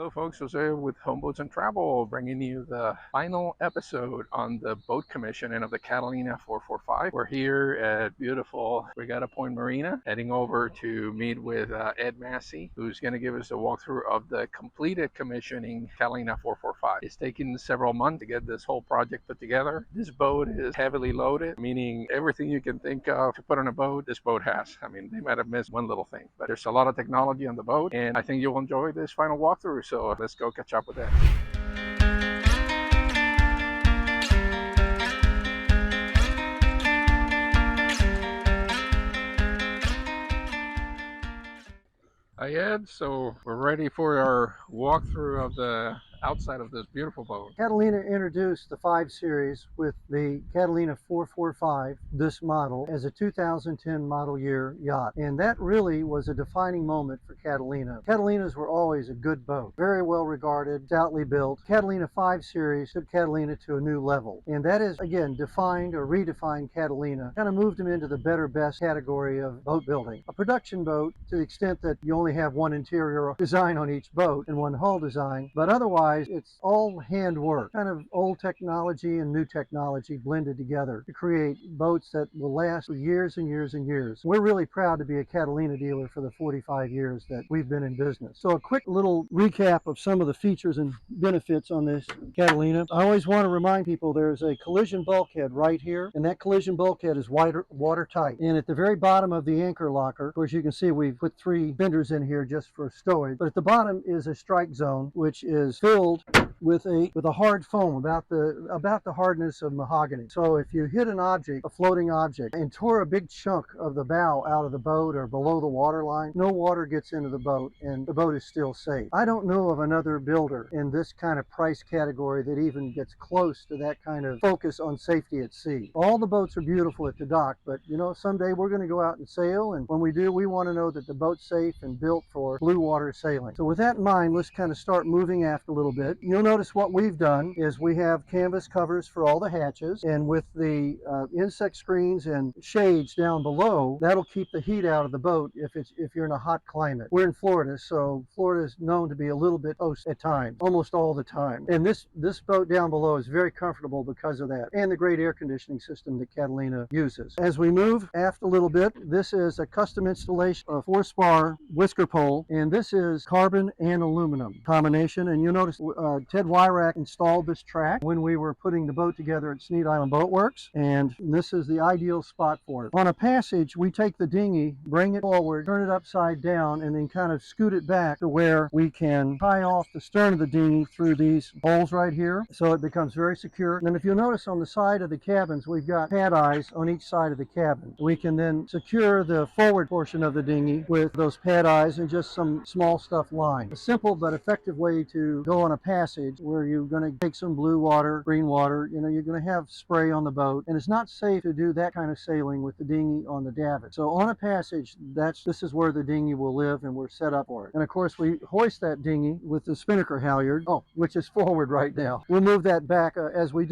Hello folks, Jose with Homeboats and Travel, bringing you the final episode on the boat commissioning of the Catalina 445. We're here at beautiful Regatta Point Marina, heading over to meet with Ed Massey, who's going to give us a walkthrough of the completed commissioning Catalina 445. It's taken several months to get this whole project put together. This boat is heavily loaded, meaning everything you can think of to put on a boat, this boat has. I mean, they might have missed one little thing, but there's a lot of technology on the boat, and I think you'll enjoy this final walkthrough. So let's go catch up with that. Hi Ed, so we're ready for our walkthrough of the outside of this beautiful boat. Catalina introduced the 5 Series with the Catalina 445, this model, as a 2010 model year yacht. And that really was a defining moment for Catalina. Catalinas were always a good boat, very well regarded, stoutly built. Catalina 5 Series took Catalina to a new level. And that is, again, defined or redefined Catalina, kind of moved them into the better, best category of boat building. A production boat, to the extent that you only have one interior design on each boat and one hull design, but otherwise it's all handwork, kind of old technology and new technology blended together to create boats that will last for years and years and years. We're really proud to be a Catalina dealer for the 45 years that we've been in business. So a quick little recap of some of the features and benefits on this Catalina. I always want to remind people there's a collision bulkhead right here, and that collision bulkhead is watertight. And at the very bottom of the anchor locker, of course you can see we've put 3 fenders in here just for stowage, but at the bottom is a strike zone which is filled with a hard foam about the hardness of mahogany. So if you hit an object, a floating object, and tore a big chunk of the bow out of the boat or below the water line, no water gets into the boat and the boat is still safe. I don't know of another builder in this kind of price category that even gets close to that kind of focus on safety at sea. All the boats are beautiful at the dock, but you know, someday we're going to go out and sail, and when we do, we want to know that the boat's safe and built for blue water sailing. So with that in mind, let's kind of start moving aft a little bit. You'll notice what we've done is we have canvas covers for all the hatches, and with the insect screens and shades down below, that'll keep the heat out of the boat if you're in a hot climate. We're in Florida, so Florida is known to be a little bit toasty at times, almost all the time. And this boat down below is very comfortable because of that, and the great air conditioning system that Catalina uses. As we move aft a little bit, this is a custom installation of 4-spar whisker pole, and this is carbon and aluminum combination. And you'll notice Ted Wyrack installed this track when we were putting the boat together at Sneed Island Boat Works, and this is the ideal spot for it. On a passage, we take the dinghy, bring it forward, turn it upside down, and then kind of scoot it back to where we can tie off the stern of the dinghy through these holes right here, so it becomes very secure. And then if you'll notice on the side of the cabins, we've got pad eyes on each side of the cabin. We can then secure the forward portion of the dinghy with those pad eyes and just some small stuff lined. A simple but effective way to go on a passage where you're going to take some blue water, green water, you know, you're going to have spray on the boat, and it's not safe to do that kind of sailing with the dinghy on the davit. So on a passage, this is where the dinghy will live, and we're set up for it. And of course, we hoist that dinghy with the spinnaker halyard, which is forward right now. We'll move that back as we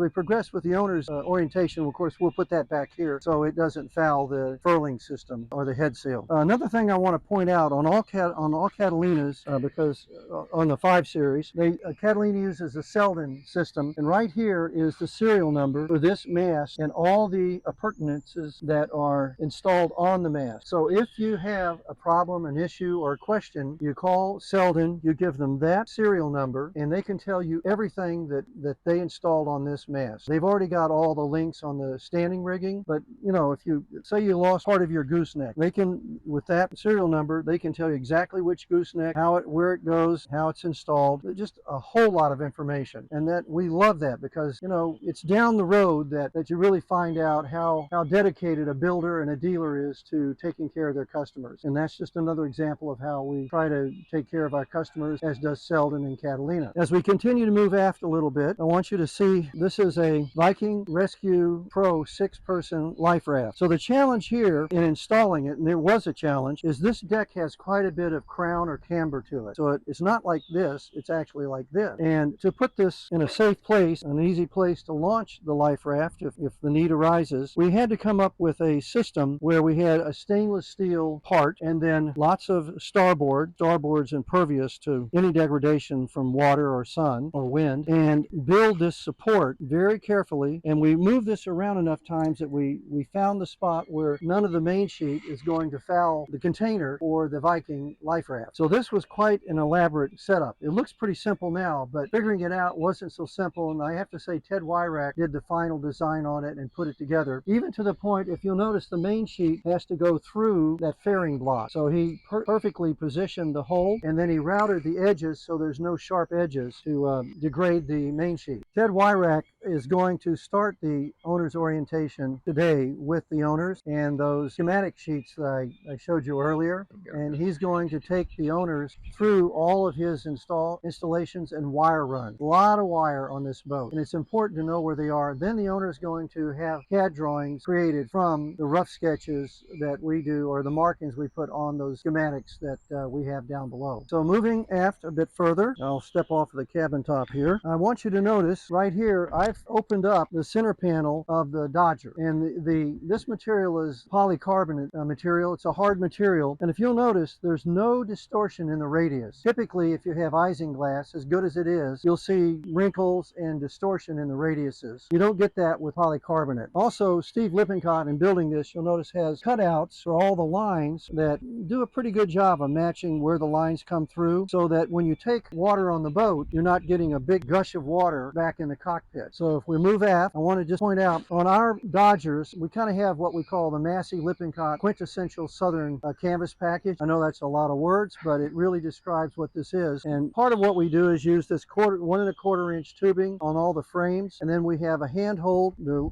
progress with the owner's orientation. Of course, we'll put that back here so it doesn't foul the furling system or the head sail. Another thing I want to point out on all Catalinas, because on the 5 Series, Catalina uses a Selden system, and right here is the serial number for this mast and all the appurtenances that are installed on the mast. So if you have a problem, an issue, or a question, you call Selden, you give them that serial number, and they can tell you everything that they installed on this mast. They've already got all the links on the standing rigging, but you know, if you say you lost part of your gooseneck, they can, with that serial number, they can tell you exactly which gooseneck, where it goes, how it's installed, just a whole lot of information. And that we love that, because you know, it's down the road that you really find out how dedicated a builder and a dealer is to taking care of their customers. And that's just another example of how we try to take care of our customers, as does Selden and Catalina. As we continue to move aft a little bit, I want you to see this is a Viking Rescue Pro 6-person life raft. So the challenge here in installing it, and there was a challenge, is this deck has quite a bit of crown or camber to it. So it's not like this, it's actually like this. bit. And to put this in a safe place, an easy place to launch the life raft if the need arises, we had to come up with a system where we had a stainless steel part and then lots of starboard's impervious to any degradation from water or sun or wind, and build this support very carefully. And we moved this around enough times that we found the spot where none of the main sheet is going to foul the container for the Viking life raft. So this was quite an elaborate setup. It looks pretty simple now, but figuring it out wasn't so simple. And I have to say, Ted Wyrack did the final design on it and put it together, even to the point, if you'll notice, the main sheet has to go through that fairing block. So he perfectly positioned the hole, and then he routed the edges so there's no sharp edges to degrade the main sheet. Ted Wyrack is going to start the owner's orientation today with the owners and those schematic sheets that I showed you earlier, and he's going to take the owners through all of his installations and wire runs. A lot of wire on this boat, and it's important to know where they are. Then the owner is going to have CAD drawings created from the rough sketches that we do, or the markings we put on those schematics that we have down below. So moving aft a bit further, I'll step off of the cabin top here. I want you to notice right here, I've opened up the center panel of the Dodger, and this material is polycarbonate material. It's a hard material, and if you'll notice, there's no distortion in the radius. Typically, if you have isinglass, as good as it is, you'll see wrinkles and distortion in the radiuses. You don't get that with polycarbonate. Also, Steve Lippincott, in building this, you'll notice, has cutouts for all the lines that do a pretty good job of matching where the lines come through, so that when you take water on the boat, you're not getting a big gush of water back in the cockpit. So if we move aft, I want to just point out, on our Dodgers, we kind of have what we call the Massey Lippincott quintessential Southern canvas package. I know that's a lot of words, but it really describes what this is. And part of what we do is use this 1¼ inch tubing on all the frames, and then we have a handhold, the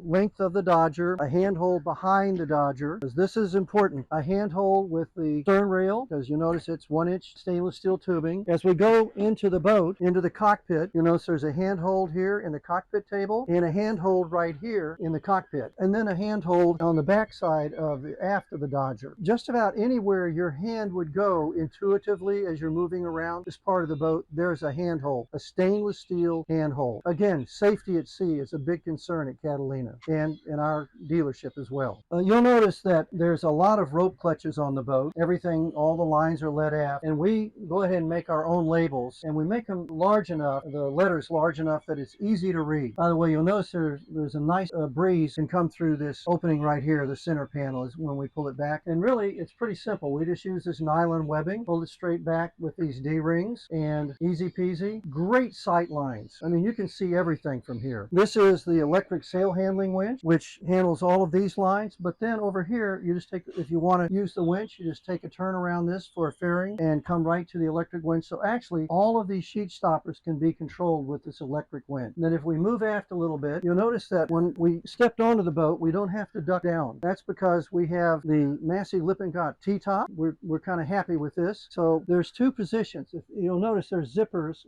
length of the Dodger, a handhold behind the Dodger, because this is important, a handhold with the stern rail, because you notice it's 1-inch stainless steel tubing. As we go into the boat, into the cockpit, you notice there's a handhold here in the cockpit table, and a handhold right here in the cockpit, and then a handhold on the backside of the aft of the Dodger. Just about anywhere your hand would go intuitively as you're moving around this part of the boat, there's a handhold, a stainless steel handhold. Again, safety at sea is a big concern at Catalina and in our dealership as well. You'll notice that there's a lot of rope clutches on the boat. Everything, all the lines are let aft, and we go ahead and make our own labels, and we make them large enough, the letters large enough that it's easy to read. By the way, you'll notice there's a nice breeze can come through this opening right here. The center panel is when we pull it back, and really it's pretty simple. We just use this nylon webbing, pull it straight back with these D-rings, and easy peasy. Great sight lines. I mean, you can see everything from here. This is the electric sail handling winch, which handles all of these lines, but then over here, you just take, if you want to use the winch, you just take a turn around this for a fairing and come right to the electric winch. So actually, all of these sheet stoppers can be controlled with this electric winch. And then if we move aft a little bit, you'll notice that when we stepped onto the boat, we don't have to duck down. That's because we have the Massey Lippincott T-top. We're kind of happy with this. So there's two positions. If you'll notice, there's zippers.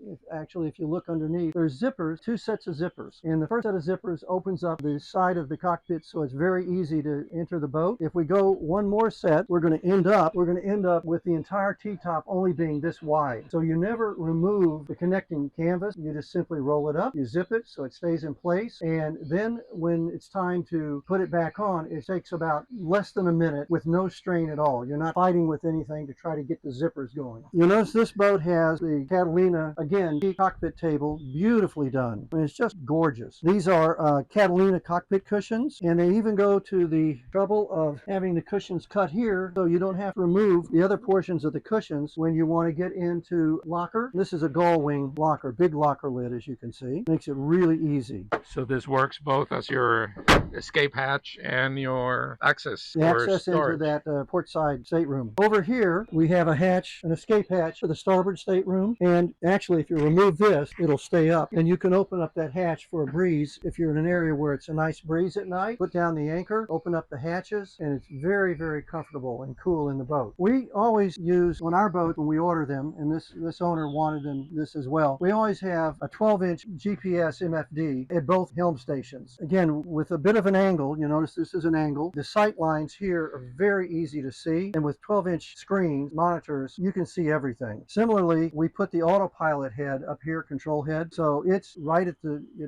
If you look underneath, there's zippers, two sets of zippers. And the first set of zippers opens up the side of the cockpit, so it's very easy to enter the boat. If we go one more set, we're going to end up with the entire T-top only being this wide. So you never remove the connecting canvas. You just simply roll it up, you zip it so it stays in place, and then when it's time to put it back on, it takes about less than a minute with no strain at all. You're not fighting with anything to try to get the zippers going. You'll notice this boat has the Catalina, again, cockpit table, beautifully done. I mean, it's just gorgeous. These are Catalina cockpit cushions, and they even go to the trouble of having the cushions cut here so you don't have to remove the other portions of the cushions when you want to get into locker. This is a gull wing locker, big locker lid, as you can see. Makes it really easy. So this works both as your escape hatch and your access The access into that port side stateroom. Over here, we have a hatch, an escape hatch for the starboard stateroom, and actually, if you remove this, it'll stay up, and you can open up that hatch for a breeze. If you're in an area where it's a nice breeze at night, put down the anchor, open up the hatches, and it's very, very comfortable and cool in the boat. We always use, on our boat, when we order them, and this owner wanted this as well, we always have a 12-inch GPS MFD at both helm stations. Again, with a bit of an angle, you notice this is an angle. The sight lines here are very easy to see, and with 12-inch screens, monitors, you can see everything. Similarly, we put the autopilot autopilot head up here, control head. So it's right at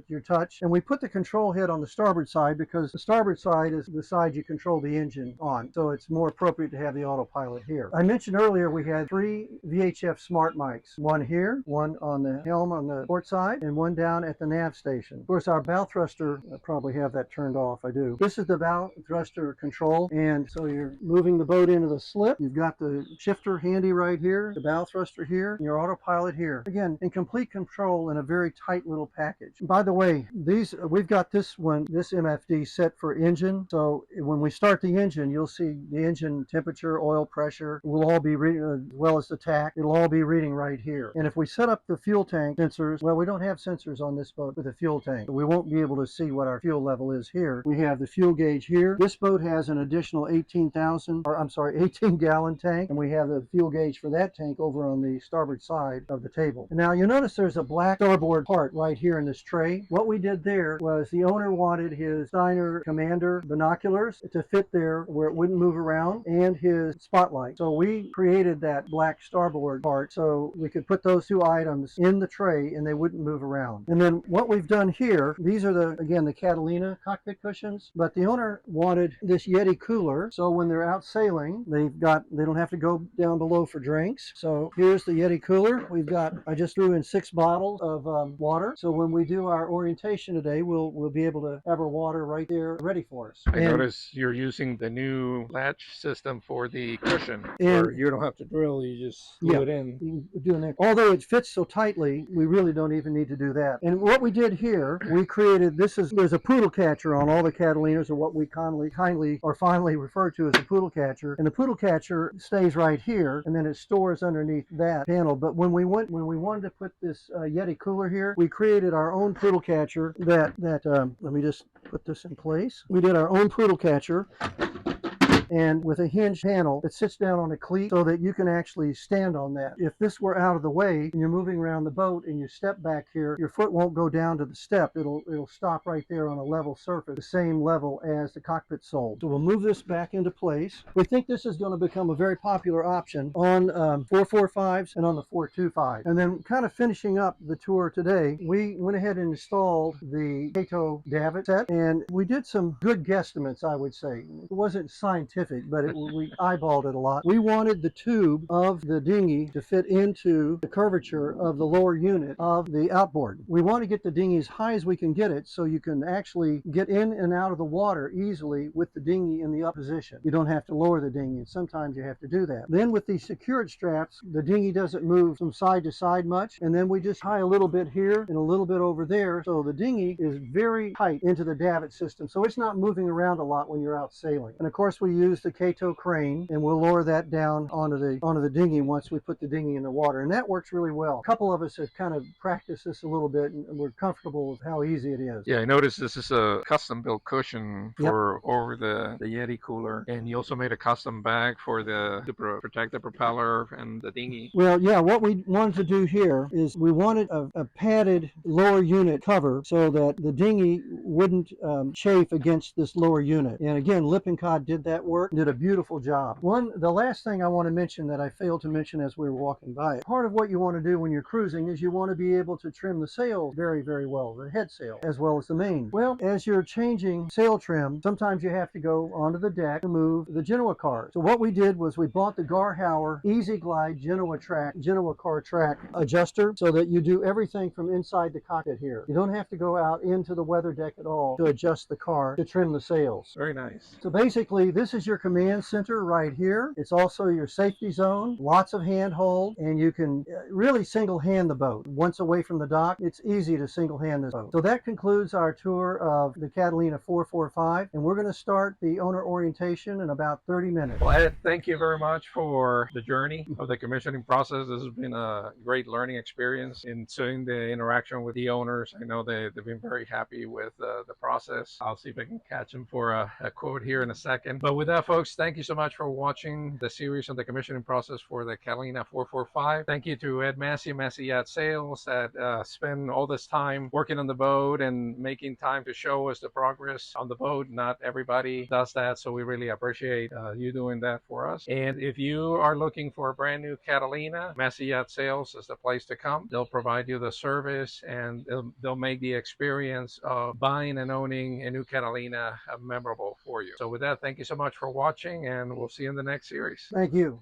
your touch. And we put the control head on the starboard side because the starboard side is the side you control the engine on. So it's more appropriate to have the autopilot here. I mentioned earlier we had 3 VHF smart mics. One here, one on the helm on the port side, and one down at the nav station. Of course, our bow thruster, I probably have that turned off. I do. This is the bow thruster control. And so you're moving the boat into the slip. You've got the shifter handy right here, the bow thruster here, and your autopilot here. Again, in complete control in a very tight little package. By the way, we've got this MFD set for engine. So when we start the engine, you'll see the engine temperature, oil pressure will all be reading, as well as the tack. It'll all be reading right here. And if we set up the fuel tank sensors, well, we don't have sensors on this boat with a fuel tank. So we won't be able to see what our fuel level is here. We have the fuel gauge here. This boat has an additional 18 gallon tank, and we have the fuel gauge for that tank over on the starboard side of the table. And now you'll notice there's a black starboard part right here in this tray. What we did there was the owner wanted his Steiner Commander binoculars to fit there where it wouldn't move around, and his spotlight. So we created that black starboard part so we could put those 2 items in the tray and they wouldn't move around. And then what we've done here, these are again the Catalina cockpit cushions, but the owner wanted this Yeti cooler, so when they're out sailing, they don't have to go down below for drinks. So here's the Yeti cooler. I just threw in 6 bottles of water, so when we do our orientation today, we'll be able to have our water right there ready for us. I notice you're using the new latch system for the cushion, where you don't have to drill, you just glue it in. Although it fits so tightly, we really don't even need to do that. And what we did here, we created, there's a poodle catcher on all the Catalinas, or what we kindly or finally refer to as a poodle catcher. And the poodle catcher stays right here, and then it stores underneath that panel. But when we wanted to put this Yeti cooler here, we created our own poodle catcher that let me just put this in place. We did our own poodle catcher, and with a hinge panel that sits down on a cleat so that you can actually stand on that. If this were out of the way and you're moving around the boat and you step back here, your foot won't go down to the step. It'll stop right there on a level surface, the same level as the cockpit sole. So we'll move this back into place. We think this is going to become a very popular option on 445s and on the 425. And then kind of finishing up the tour today, we went ahead and installed the Cato davit set, and we did some good guesstimates, I would say. It wasn't scientific, but we eyeballed it a lot. We wanted the tube of the dinghy to fit into the curvature of the lower unit of the outboard. We want to get the dinghy as high as we can get it so you can actually get in and out of the water easily with the dinghy in the up position. You don't have to lower the dinghy, and sometimes you have to do that. Then with these secured straps, the dinghy doesn't move from side to side much, and then we just tie a little bit here and a little bit over there, so the dinghy is very tight into the davit system, so it's not moving around a lot when you're out sailing. And of course we use the Cato crane, and we'll lower that down onto the dinghy once we put the dinghy in the water, and that works really well. A couple of us have kind of practiced this a little bit, and we're comfortable with how easy it is. Yeah, I noticed this is a custom built cushion for over the Yeti cooler, and you also made a custom bag for to protect the propeller and the dinghy. Well, yeah, what we wanted to do here is we wanted a padded lower unit cover so that the dinghy wouldn't chafe against this lower unit. And again, Lippincott did that work, did a beautiful job. The last thing I want to mention that I failed to mention as we were walking by it, part of what you want to do when you're cruising is you want to be able to trim the sails very, very well, the head sail, as well as the main. Well, as you're changing sail trim, sometimes you have to go onto the deck to move the Genoa car. So what we did was we bought the Garhauer Easy Glide Genoa car track adjuster so that you do everything from inside the cockpit here. You don't have to go out into the weather deck at all to adjust the car to trim the sails. Very nice. So basically, this is your command center right here. It's also your safety zone, lots of handhold, and you can really single hand the boat. Once away from the dock, it's easy to single hand the boat. So that concludes our tour of the Catalina 445, and we're going to start the owner orientation in about 30 minutes. Well, Ed, thank you very much for the journey of the commissioning process. This has been a great learning experience in seeing the interaction with the owners. I know they've been very happy with the process. I'll see if I can catch them for a quote here in a second. But with that, folks, thank you so much for watching the series on the commissioning process for the Catalina 445. Thank you to Ed Massey, Massey Yacht Sales, that spend all this time working on the boat and making time to show us the progress on the boat. Not everybody does that, so we really appreciate you doing that for us. And if you are looking for a brand new Catalina, Massey Yacht Sales is the place to come. They'll provide you the service, and they'll make the experience of buying and owning a new Catalina memorable for you. So with that, thank you so much for watching, and we'll see you in the next series. Thank you.